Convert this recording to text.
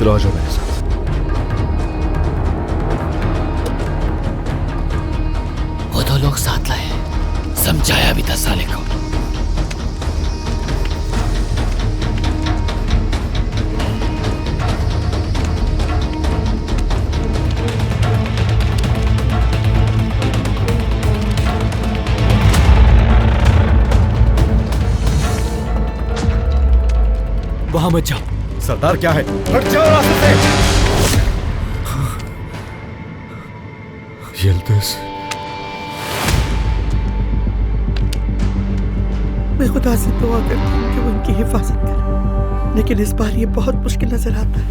चलो आ जाओ मेरे साथ। वो दो लोग साथ लाए, समझाया भी था साले को। वहां मत जाओ। सरदार क्या है, हट जाओ रास्ते से। यल्दुस, मैं खुदा से दुआ करती हूँ कि वो उनकी हिफाजत करे, लेकिन इस बार ये बहुत मुश्किल नजर आता है।